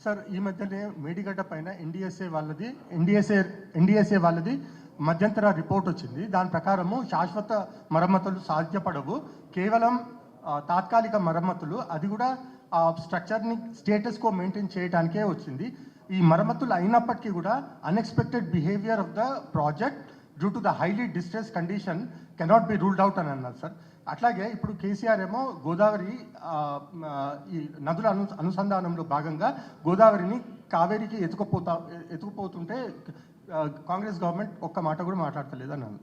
Sir ఈ మధ్యనే మేడిగడ్డ పైన ఎన్డీఎస్ఏ వాళ్ళది మధ్యంతర రిపోర్ట్ వచ్చింది. దాని ప్రకారము శాశ్వత మరమ్మతులు సాధ్యపడవు, కేవలం తాత్కాలిక మరమ్మతులు, అది కూడా స్ట్రక్చర్ని స్టేటస్ కో మెయింటైన్ చేయడానికే వచ్చింది. ఈ మరమ్మతులు అయినప్పటికీ కూడా unexpected behaviour of the project due to the highly distress condition cannot be ruled out అని అన్నారు సార్. అట్లాగే ఇప్పుడు కేసీఆర్ ఏమో గోదావరి ఈ నదుల అనుసంధానంలో భాగంగా గోదావరిని కావేరికి ఎత్తుకుపోతుంటే కాంగ్రెస్ గవర్నమెంట్ ఒక్క మాట కూడా మాట్లాడతలేదు అన్నాను.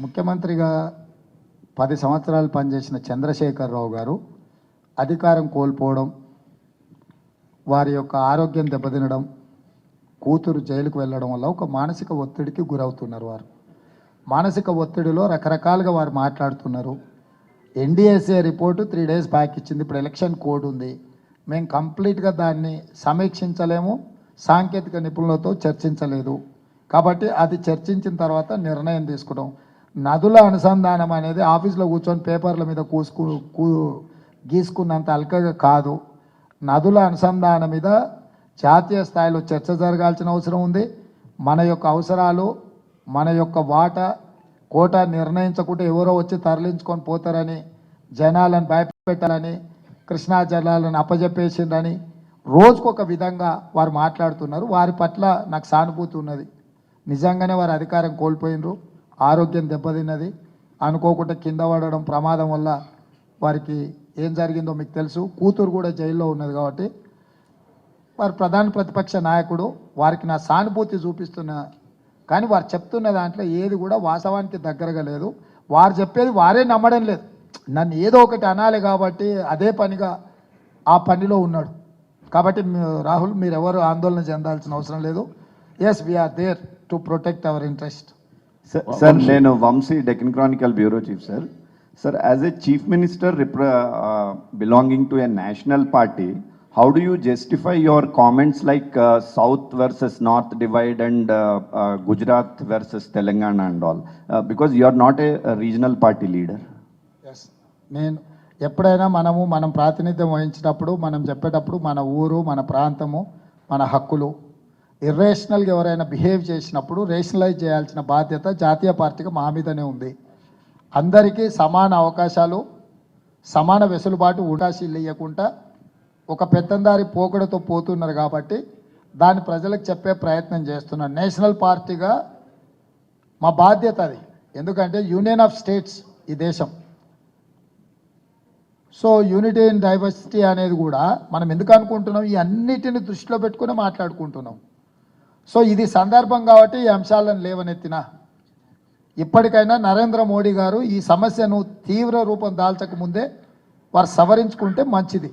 ముఖ్యమంత్రిగా 10 సంవత్సరాలు పనిచేసిన చంద్రశేఖరరావు గారు అధికారం కోల్పోవడం, వారి యొక్క ఆరోగ్యం దెబ్బతినడం, కూతురు జైలుకు వెళ్ళడం వల్ల ఒక మానసిక ఒత్తిడికి గురవుతున్నారు. వారు మానసిక ఒత్తిడిలో రకరకాలుగా వారు మాట్లాడుతున్నారు. ఎన్డీఎస్ఏ రిపోర్టు 3 days బ్యాక్ ఇచ్చింది. ఇప్పుడు ఎలక్షన్ కోడ్ ఉంది. మేము కంప్లీట్గా దాన్ని సమీక్షించలేము, సాంకేతిక నిపుణులతో చర్చించలేదు. కాబట్టి అది చర్చించిన తర్వాత నిర్ణయం తీసుకుంటాం. నదుల అనుసంధానం అనేది ఆఫీస్లో కూర్చొని పేపర్ల మీద గీసుకున్నంత అల్కగా కాదు. నదుల అనుసంధానం మీద జాతీయ స్థాయిలో చర్చ జరగాల్సిన అవసరం ఉంది. మన యొక్క అవసరాలు, మన యొక్క కోటా నిర్ణయించకుంటే ఎవరో వచ్చి తరలించుకొని పోతారని, జనాలను భయపెట్టాలని, కృష్ణా జలాలను అప్పజెప్పేసిందని రోజుకొక విధంగా వారు మాట్లాడుతున్నారు. వారి పట్ల నాకు సానుభూతి ఉన్నది. నిజంగానే వారు అధికారం కోల్పోయినరు, ఆరోగ్యం దెబ్బతిన్నది. అనుకోకుండా కింద పడడం ప్రమాదం వల్ల వారికి ఏం జరిగిందో మీకు తెలుసు. కూతురు కూడా జైల్లో ఉన్నది. కాబట్టి వారు ప్రధాన ప్రతిపక్ష నాయకుడు, వారికి నా సానుభూతి చూపిస్తున్నా. కానీ వారు చెప్తున్న దాంట్లో ఏది కూడా వాస్తవానికి దగ్గరగా లేదు. వారు చెప్పేది వారే నమ్మడం లేదు. నన్ను ఏదో ఒకటి అనాలి కాబట్టి అదే పనిగా ఆ పనిలో ఉన్నాడు. కాబట్టి రాహుల్, మీరు ఎవరు ఆందోళన చెందాల్సిన అవసరం లేదు. Yes, we are there to protect our interest. Sir, నేను Vamshi, Deccan Chronicle bureau chief sir. Sir, as a chief minister belonging to a national party, how do you justify your comments like South versus North divide and Gujarat versus Telangana and all? Because you are not a regional party leader. Yes. నేను ఎప్పుడైనా మనం ప్రాతినిధ్యం వహించేటప్పుడు, మనం చెప్పేటప్పుడు మన ఊరు, మన ప్రాంతము, మన హక్కులు ఇర్రేషనల్గా ఎవరైనా బిహేవ్ చేసినప్పుడు రేషనలైజ్ చేయాల్సిన బాధ్యత జాతీయ పార్టీగా మా మీదనే ఉంది. అందరికీ సమాన అవకాశాలు, సమాన వెసులుబాటు అవకాశాలు ఇవ్వకుండా ఒక పెత్తందారి పోకడతో పోతున్నారు. కాబట్టి దాన్ని ప్రజలకు చెప్పే ప్రయత్నం చేస్తున్నాను. నేషనల్ పార్టీగా మా బాధ్యత అది. ఎందుకంటే యూనియన్ ఆఫ్ స్టేట్స్ ఈ దేశం. సో యూనిటీ ఇన్ డైవర్సిటీ అనేది కూడా మనం ఎందుకు అనుకుంటున్నాం, ఈ అన్నిటిని దృష్టిలో పెట్టుకుని మాట్లాడుకుంటున్నాం. సో ఇది సందర్భం కాబట్టి ఈ అంశాలను లేవనెత్తిన. ఇప్పటికైనా నరేంద్ర మోడీ గారు ఈ సమస్యను తీవ్ర రూపం దాల్చక ముందే వారు సవరించుకుంటే మంచిది.